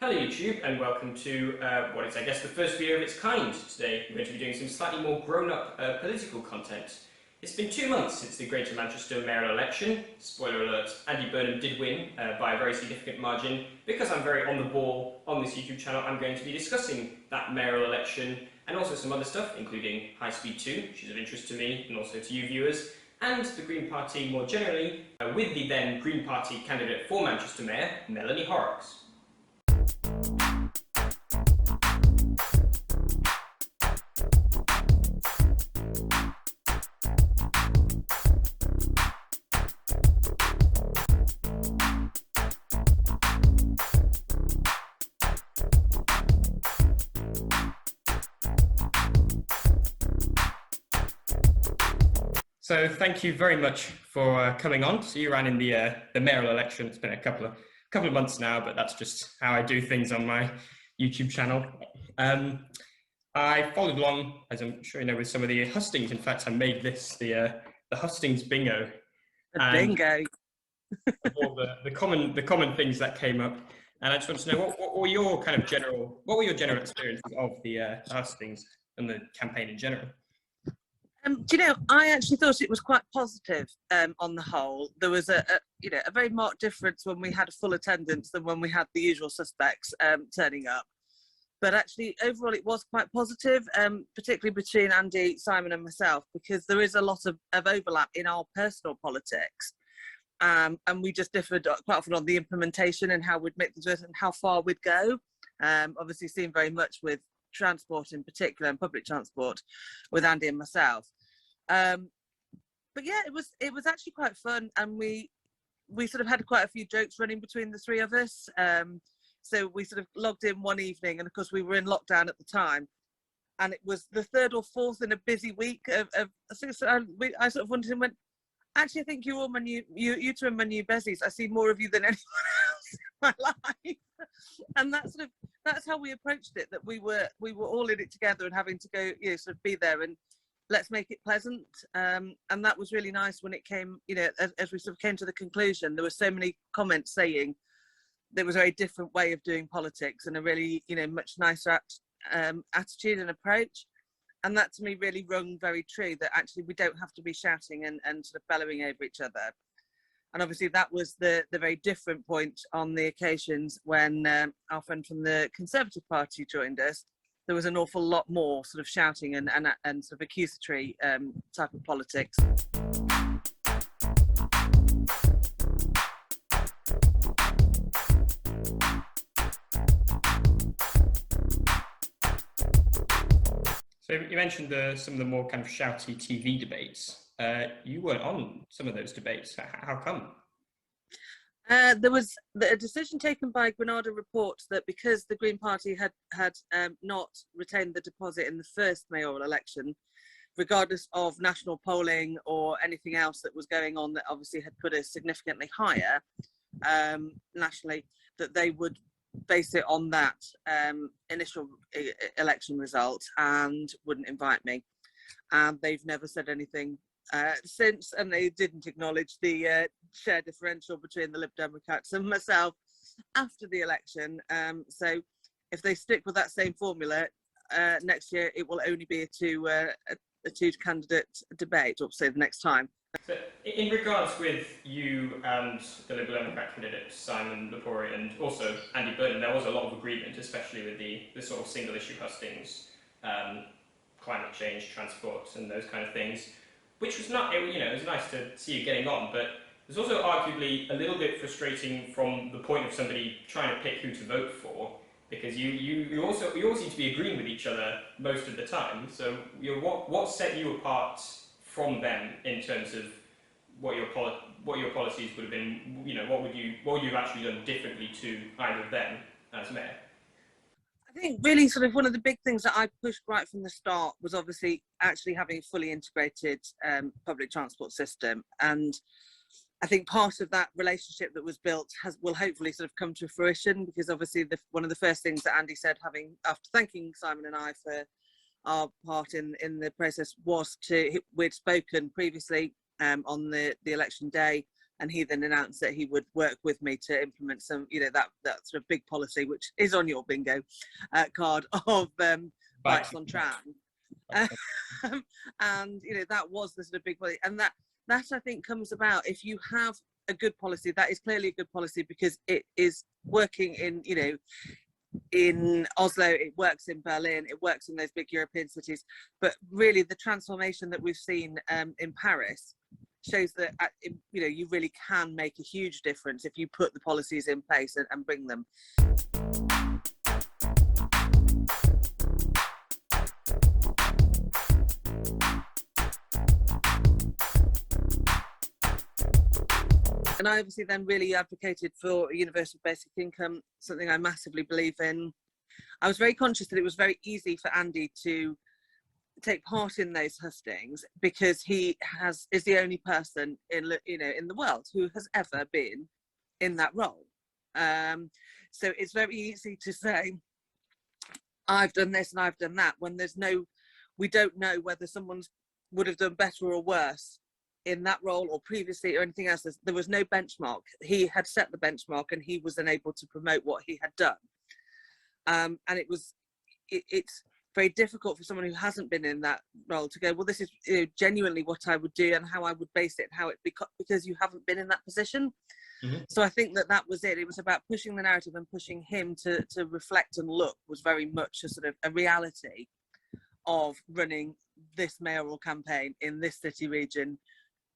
Hello YouTube and welcome to what is I guess the first video of its kind. Today we're going to be doing some slightly more grown-up political content. It's been 2 months since the Greater Manchester Mayoral Election. Spoiler alert, Andy Burnham did win by a very significant margin. Because I'm very on the ball on this YouTube channel, I'm going to be discussing that mayoral election and also some other stuff, including HS2, which is of interest to me and also to you viewers, and the Green Party more generally, with the then Green Party candidate for Manchester Mayor, Melanie Horrocks. So thank you very much for coming on. So you ran in the mayoral election. It's been a couple of months now, but that's just how I do things on my YouTube channel. I followed along, as I'm sure you know, with some of the hustings. In fact, I made this the hustings bingo. Bingo. Of all the common things that came up, and I just want to know what were your general experiences of the hustings and the campaign in general. Do you know, I actually thought it was quite positive on the whole. There was a very marked difference when we had a full attendance than when we had the usual suspects turning up. But actually, overall, it was quite positive, particularly between Andy, Simon and myself, because there is a lot of overlap in our personal politics. And we just differed quite often on the implementation and how we'd make things work and how far we'd go. Obviously, seen very much with transport in particular and public transport with Andy and myself. But yeah, it was actually quite fun, and we sort of had quite a few jokes running between the three of us. So we sort of logged in one evening, and of course we were in lockdown at the time, and it was the third or fourth in a busy week of I sort of wondered and went, actually I think you two are my new bezies. I see more of you than anyone else in my life. And that's how we approached it, that we were all in it together and having to go, sort of be there and let's make it pleasant. And that was really nice when it came, as we sort of came to the conclusion. There were so many comments saying there was a very different way of doing politics and a really, much nicer attitude and approach. And that to me really rung very true, that actually we don't have to be shouting and sort of bellowing over each other. And obviously that was the very different point on the occasions when our friend from the Conservative Party joined us. There was an awful lot more sort of shouting and sort of accusatory type of politics. So you mentioned some of the more kind of shouty TV debates. You weren't on some of those debates. How come? There was a decision taken by Granada Reports that because the Green Party had not retained the deposit in the first mayoral election, regardless of national polling or anything else that was going on that obviously had put us significantly higher nationally, that they would base it on that initial election result and wouldn't invite me. And they've never said anything since, and they didn't acknowledge the share differential between the Lib Democrats and myself after the election. So if they stick with that same formula next year, it will only be a two candidate debate, or say the next time. So in regards with you and the Liberal Democrat candidate Simon Lepori and also Andy Burnham, there was a lot of agreement, especially with the sort of single issue hustings, climate change, transport, and those kind of things. Which was not, it was nice to see you getting on, but it was also arguably a little bit frustrating from the point of somebody trying to pick who to vote for, because you all seem to be agreeing with each other most of the time. So what set you apart from them in terms of what your policies would have been? What would you have actually done differently to either of them as mayor? I think really sort of one of the big things that I pushed right from the start was obviously actually having a fully integrated public transport system. And I think part of that relationship that was built will hopefully sort of come to fruition, because obviously one of the first things that Andy said, after thanking Simon and I for our part in the process, was we'd spoken previously on the election day and he then announced that he would work with me to implement some, that sort of big policy, which is on your bingo card, of bikes on trams. And that was the sort of big policy, and that I think comes about if you have a good policy. That is clearly a good policy because it is working in Oslo, it works in Berlin, it works in those big European cities. But really, the transformation that we've seen in Paris shows that you really can make a huge difference if you put the policies in place and bring them. And I obviously then really advocated for a universal basic income, something I massively believe in. I was very conscious that it was very easy for Andy to take part in those hustings because he is the only person in the world who has ever been in that role. So it's very easy to say, I've done this and I've done that, when we don't know whether someone would have done better or worse in that role or previously or anything else. There was no benchmark. He had set the benchmark and he was then able to promote what he had done. And it's very difficult for someone who hasn't been in that role to go, well, this is genuinely what I would do and how I would base it, because you haven't been in that position. Mm-hmm. So I think that was it. It was about pushing the narrative and pushing him to reflect and look was very much a sort of a reality of running this mayoral campaign in this city region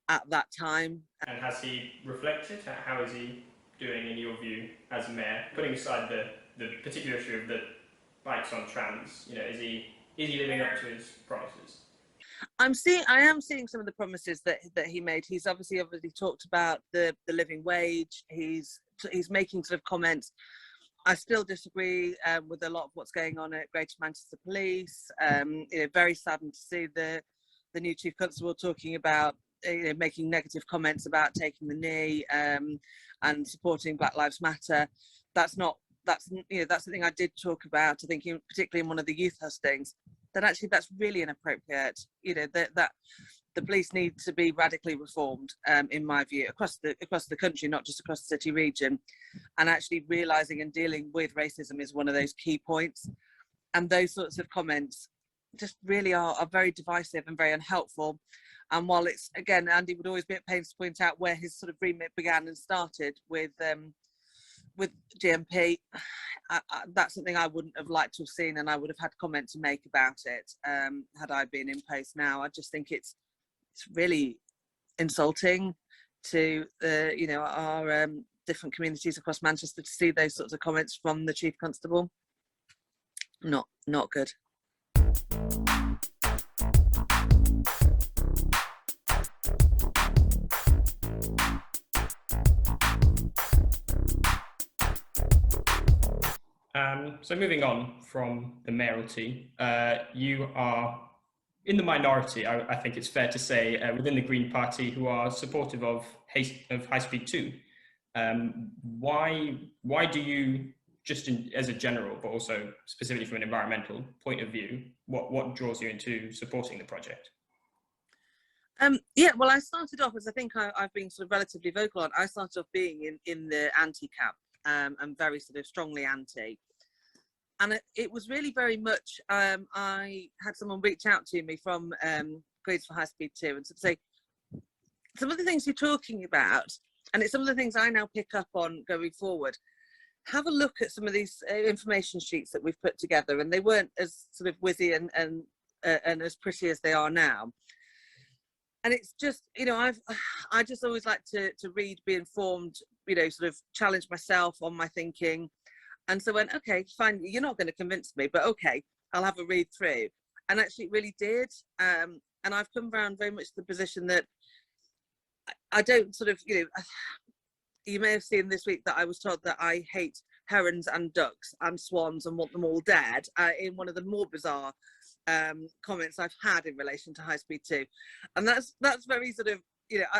at that time. And has he reflected? How is he doing in your view as mayor? Putting aside the particular issue of the bikes on trams, is he living up to his promises? I am seeing some of the promises that he made. He's obviously talked about the living wage. He's making sort of comments. I still disagree with a lot of what's going on at Greater Manchester Police. Very saddened to see the new chief constable talking about making negative comments about taking the knee and supporting Black Lives Matter. That's something I did talk about. I think particularly in one of the youth hustings, that actually that's really inappropriate. That the police need to be radically reformed, in my view, across the country, not just across the city region. And actually realising and dealing with racism is one of those key points. And those sorts of comments just really are very divisive and very unhelpful. And while it's, again, Andy would always be at pains to point out where his sort of remit began and started with GMP, that's something I wouldn't have liked to have seen, and I would have had comment to make about it had I been in post now. I just think it's really insulting to our different communities across Manchester to see those sorts of comments from the chief constable. Not good. So moving on from the mayoralty, you are in the minority, I think it's fair to say, within the Green Party, who are supportive of High Speed 2. Why do you, just as a general, but also specifically from an environmental point of view, what draws you into supporting the project? Well, I started off, as I think I've been sort of relatively vocal on, I started off being in the anti-camp and very sort of strongly anti. And it was really very much, I had someone reach out to me from Grades for High Speed 2 and say, some of the things you're talking about, and it's some of the things I now pick up on going forward, have a look at some of these information sheets that we've put together, and they weren't as sort of whizzy and as pretty as they are now. And it's just, I just always like to read, be informed, sort of challenge myself on my thinking. And so I went, okay, fine, you're not going to convince me, but okay, I'll have a read through. And actually it really did. And I've come around very much to the position that I don't sort of, you may have seen this week that I was told that I hate herons and ducks and swans and want them all dead, in one of the more bizarre comments I've had in relation to High Speed 2. And that's very sort of,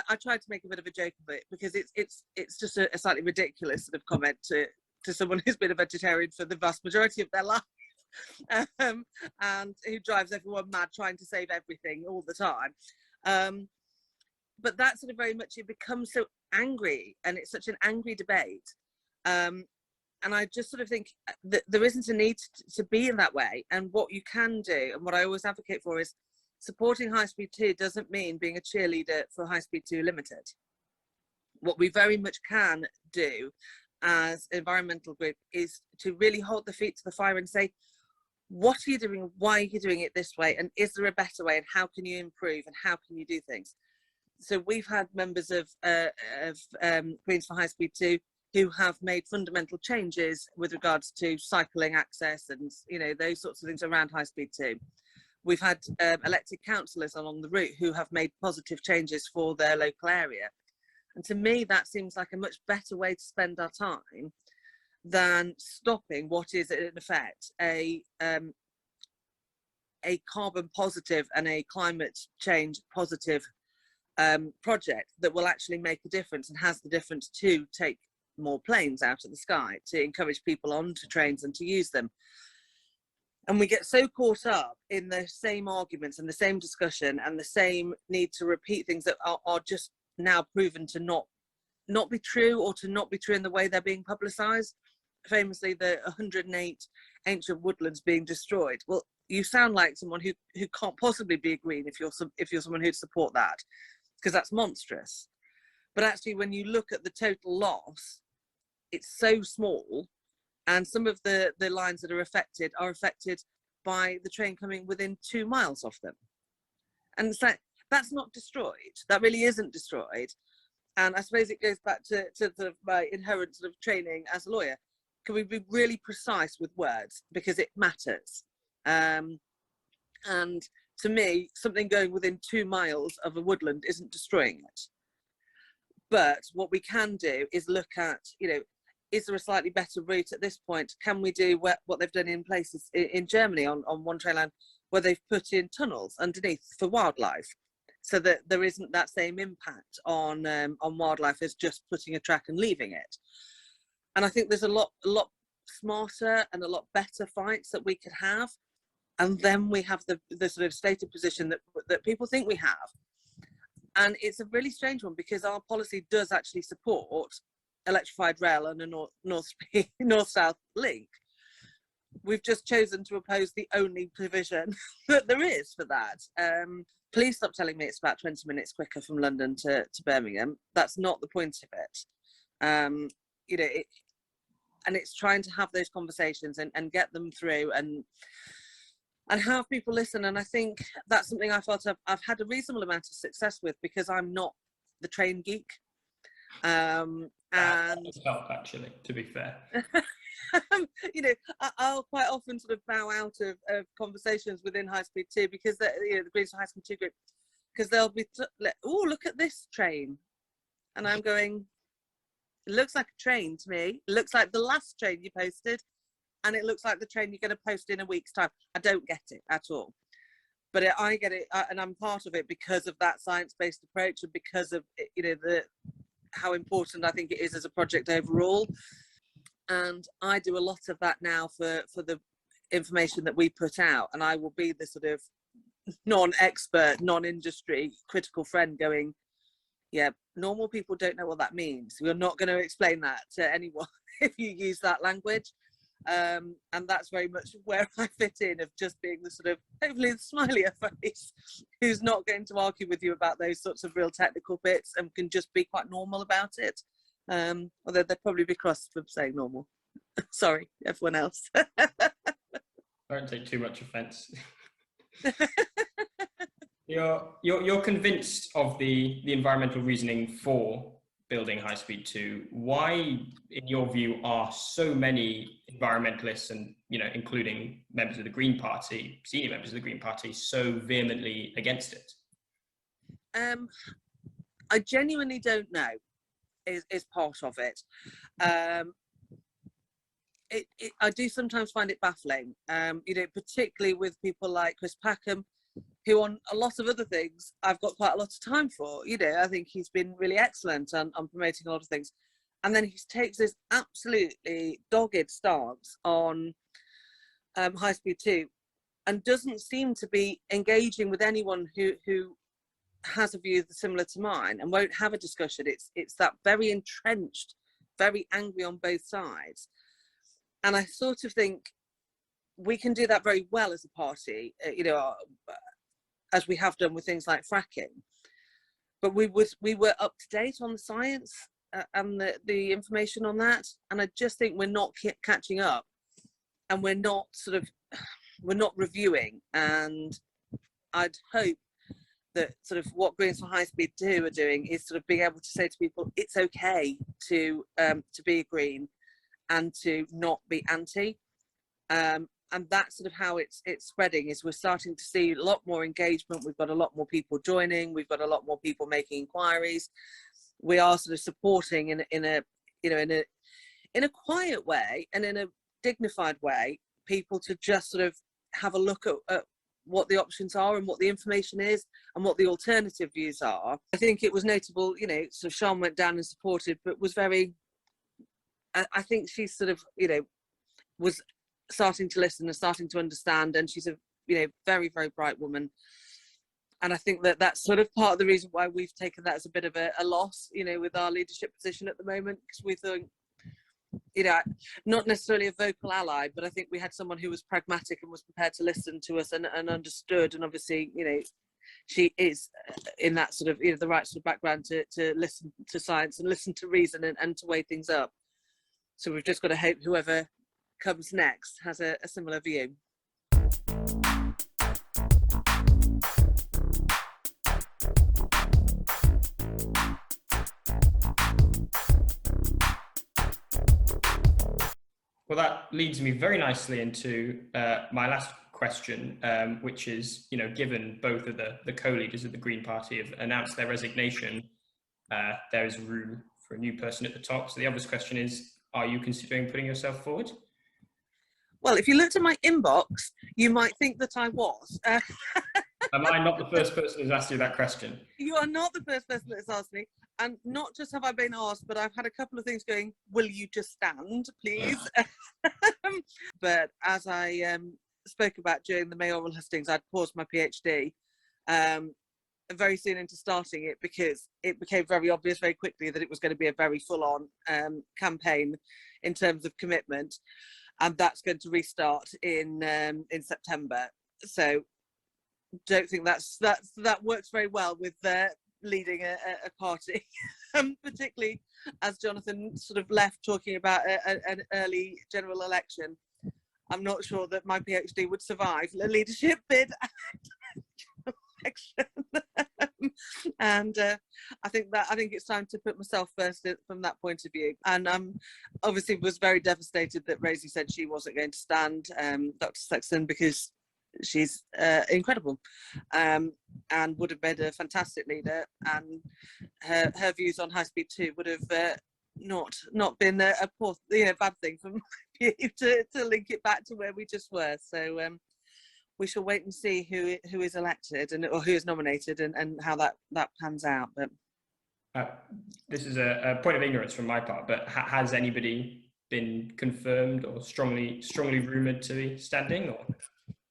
I tried to make a bit of a joke of it because it's just a slightly ridiculous sort of comment to someone who's been a vegetarian for the vast majority of their life, and who drives everyone mad trying to save everything all the time. but that's sort of very much, it becomes so angry, and it's such an angry debate. And I just sort of think that there isn't a need to be in that way. And what you can do, and what I always advocate for, is supporting High Speed 2 doesn't mean being a cheerleader for High Speed 2 Limited. What we very much can do as an environmental group is to really hold the feet to the fire and say, what are you doing? Why are you doing it this way? And is there a better way? And how can you improve? And how can you do things? So we've had members of Greens for High Speed 2 who have made fundamental changes with regards to cycling access and, you know, those sorts of things around High Speed 2. We've had elected councillors along the route who have made positive changes for their local area. And to me, that seems like a much better way to spend our time than stopping what is, in effect, a carbon positive and a climate change positive project that will actually make a difference, and has the difference to take more planes out of the sky, to encourage people onto trains and to use them. And we get so caught up in the same arguments and the same discussion and the same need to repeat things that are just now proven to not be true, or to not be true in the way they're being publicised. Famously, the 108 ancient woodlands being destroyed. Well, you sound like someone who can't possibly be a Green if you're someone who'd support that, because that's monstrous. But actually, when you look at the total loss, it's so small, and some of the lines that are affected by the train coming within 2 miles of them. And it's like, that's not destroyed. That really isn't destroyed. And I suppose it goes back to my inherent sort of training as a lawyer. Can we be really precise with words? Because it matters. And to me, something going within 2 miles of a woodland isn't destroying it. But what we can do is look at, you know, is there a slightly better route at this point? Can we do what they've done in places in Germany on one train line, where they've put in tunnels underneath for wildlife, so that there isn't that same impact on wildlife as just putting a track and leaving it. And I think there's a lot smarter and a lot better fights that we could have. And then we have the sort of stated position that people think we have. And it's a really strange one, because our policy does actually support electrified rail and a north-south link. We've just chosen to oppose the only provision that there is for that. Please stop telling me it's about 20 minutes quicker from London to Birmingham. That's not the point of it. You know, and it's trying to have those conversations and get them through and have people listen. And I think that's something I felt I've had a reasonable amount of success with, because I'm not the train geek. And it's helped, actually, to be fair. You know, I'll quite often sort of bow out of conversations within High Speed 2, because the Greater High Speed 2 group, because they'll be oh, look at this train, and I'm going, it looks like a train to me. It looks like the last train you posted, and it looks like the train you're going to post in a week's time. I don't get it at all, but I get it, and I'm part of it because of that science-based approach, and because of, you know, how important I think it is as a project overall. And I do a lot of that now for the information that we put out, and I will be the sort of non-expert, non-industry critical friend going, yeah, normal people don't know what that means. We're not going to explain that to anyone if you use that language. And that's very much where I fit in, of just being the sort of, hopefully, the smilier face who's not going to argue with you about those sorts of real technical bits, and can just be quite normal about it. Although they'd probably be cross for saying normal. Sorry, everyone else. Don't take too much offence. You're convinced of the environmental reasoning for building High Speed 2. Why, in your view, are so many environmentalists, and, you know, including members of the Green Party, senior members of the Green Party, so vehemently against it? I genuinely don't know. Is part of it. I do sometimes find it baffling, you know, particularly with people like Chris Packham, who on a lot of other things I've got quite a lot of time for. You know, I think he's been really excellent on promoting a lot of things. And then he takes this absolutely dogged stance on High Speed 2, and doesn't seem to be engaging with anyone who has a view similar to mine and won't have a discussion. It's that very entrenched, very angry on both sides. And I sort of think we can do that very well as a party, as we have done with things like fracking. But we were up to date on the science and the information on that. And I just think we're not catching up, and we're not reviewing. And I'd hope that sort of what Greens for High Speed 2 are doing is sort of being able to say to people, it's okay to be a Green and to not be anti. And that's sort of how it's spreading, is we're starting to see a lot more engagement. We've got a lot more people joining. We've got a lot more people making inquiries. We are sort of supporting in a quiet way and in a dignified way, people to just sort of have a look at what the options are and what the information is and what the alternative views are. I think it was notable, sort of Sean went down and supported, but was very, I think she sort of, was starting to listen and starting to understand, and she's a very, very bright woman, and I think that that's sort of part of the reason why we've taken that as a bit of a loss with our leadership position at the moment, because we thought not necessarily a vocal ally, but I think we had someone who was pragmatic and was prepared to listen to us and understood, and obviously she is in that sort of the right sort of background to listen to science and listen to reason and to weigh things up. So we've just got to hope whoever comes next has a similar view. Well, that leads me very nicely into my last question, which is, given both of the co-leaders of the Green Party have announced their resignation, there is room for a new person at the top. So the obvious question is, are you considering putting yourself forward? Well, if you looked at my inbox, you might think that I was. Am I not the first person who's asked you that question? You are not the first person that's asked me. And not just have I been asked, but I've had a couple of things going, will you just stand, please? But as I spoke about during the mayoral hustings, I'd paused my PhD very soon into starting it, because it became very obvious very quickly that it was going to be a very full-on campaign in terms of commitment. And that's going to restart in September. So don't think that works very well with leading a party, particularly as Jonathan sort of left talking about an early general election. I'm not sure that my PhD would survive a leadership bid. And I think it's time to put myself first from that point of view. And obviously was very devastated that Rosie said she wasn't going to stand, Dr. Sexton, because she's incredible, and would have made a fantastic leader, and her views on High Speed 2 would have not been a poor, bad thing for you to link it back to where we just were. So we shall wait and see who is elected or who is nominated and how that pans out. But this is a point of ignorance from my part, but has anybody been confirmed or strongly rumoured to be standing? Or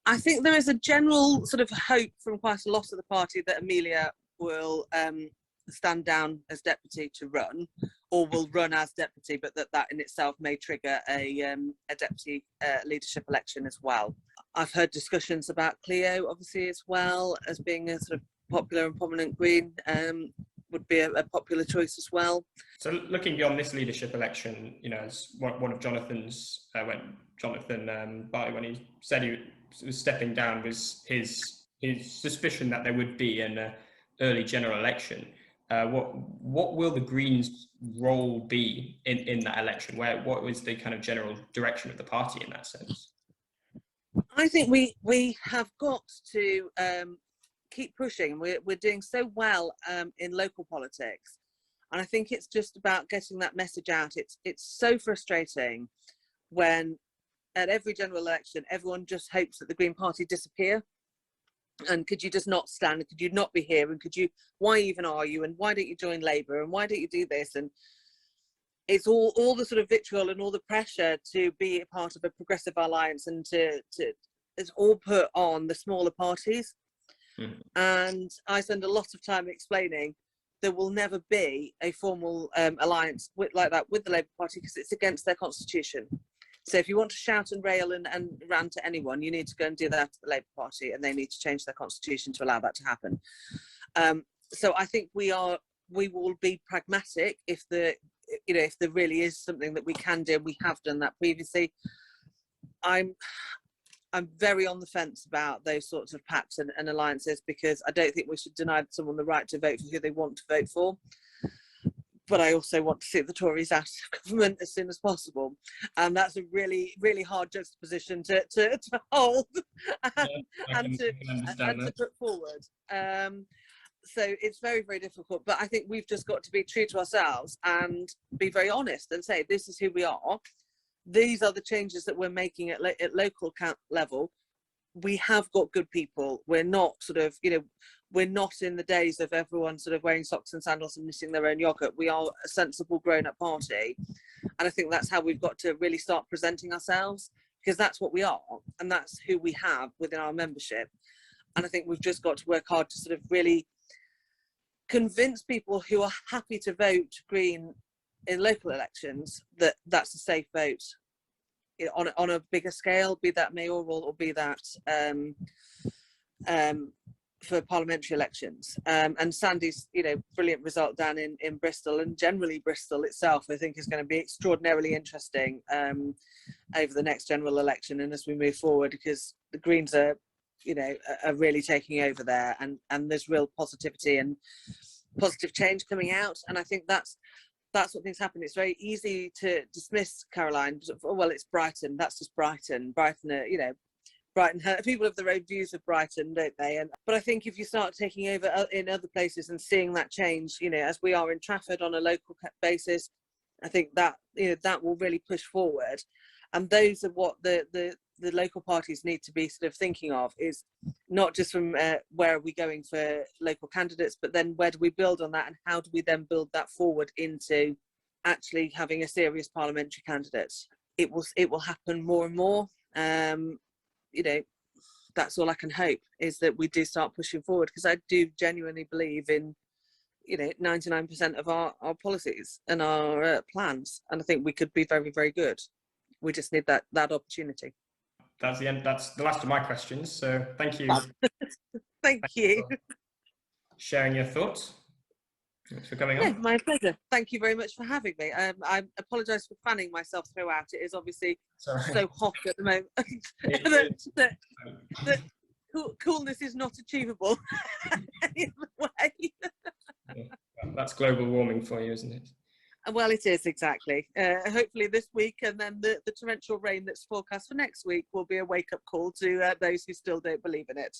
I think there is a general sort of hope from quite a lot of the party that Amelia will stand down as deputy to run, or will run as deputy, but that in itself may trigger a deputy leadership election as well. I've heard discussions about Cleo, obviously, as well as being a sort of popular and prominent Green, would be a popular choice as well. So looking beyond this leadership election, as one of Jonathan's, when Jonathan Bartley, when he said he was stepping down, was his suspicion that there would be an early general election. What will the Greens' role be in that election? What was the kind of general direction of the party in that sense? I think we have got to keep pushing. We're doing so well in local politics, and I think it's just about getting that message out. It's so frustrating when at every general election everyone just hopes that the Green Party disappear. And could you just not stand? Could you not be here? And why even are you? And why don't you join Labour? And why don't you do this? And it's all the sort of vitriol and all the pressure to be a part of a progressive alliance, and to it's all put on the smaller parties. And I spend a lot of time explaining there will never be a formal alliance like that with the Labour Party because it's against their constitution. So if you want to shout and rail and rant at anyone, you need to go and do that to the Labour Party, and they need to change their constitution to allow that to happen. So I think we will be pragmatic if there really is something that we can do. We have done that previously. I'm very on the fence about those sorts of pacts and alliances, because I don't think we should deny someone the right to vote for who they want to vote for. But I also want to see the Tories out of government as soon as possible. And that's a really, really hard juxtaposition to hold and to put forward. So it's very, very difficult. But I think we've just got to be true to ourselves and be very honest and say, this is who we are. These are the changes that we're making at local level. We have got good people. We're not we're not in the days of everyone sort of wearing socks and sandals and knitting their own yogurt. We are a sensible grown-up party. And I think that's how we've got to really start presenting ourselves, because that's what we are. And that's who we have within our membership. And I think we've just got to work hard to sort of really convince people who are happy to vote Green in local elections that that's a safe vote on a bigger scale, be that mayoral or be that for parliamentary elections. And Sandy's brilliant result down in Bristol, and generally Bristol itself, I think, is going to be extraordinarily interesting over the next general election and as we move forward, because the Greens are really taking over there, and there's real positivity and positive change coming out. And I think that's what things happen. It's very easy to dismiss Caroline. Well, it's Brighton. That's just Brighton. Brighton, Brighton. People have their own views of Brighton, don't they? But I think if you start taking over in other places and seeing that change, as we are in Trafford on a local basis, I think that that will really push forward. And those are what the local parties need to be sort of thinking of, is not just from where are we going for local candidates, but then where do we build on that, and how do we then build that forward into actually having a serious parliamentary candidate. It will happen more and more. That's all I can hope, is that we do start pushing forward, because I do genuinely believe in 99% of our policies and our plans, and I think we could be very, very good. We just need that opportunity. That's the end. That's the last of my questions. So thank you. Thank you for sharing your thoughts. Thanks for coming on. My pleasure. Thank you very much for having me. I apologise for fanning myself throughout. It is obviously so hot at the moment that coolness is not achievable any other way. That's global warming for you, isn't it? Well, it is, exactly. Hopefully this week, and then the torrential rain that's forecast for next week will be a wake-up call to those who still don't believe in it.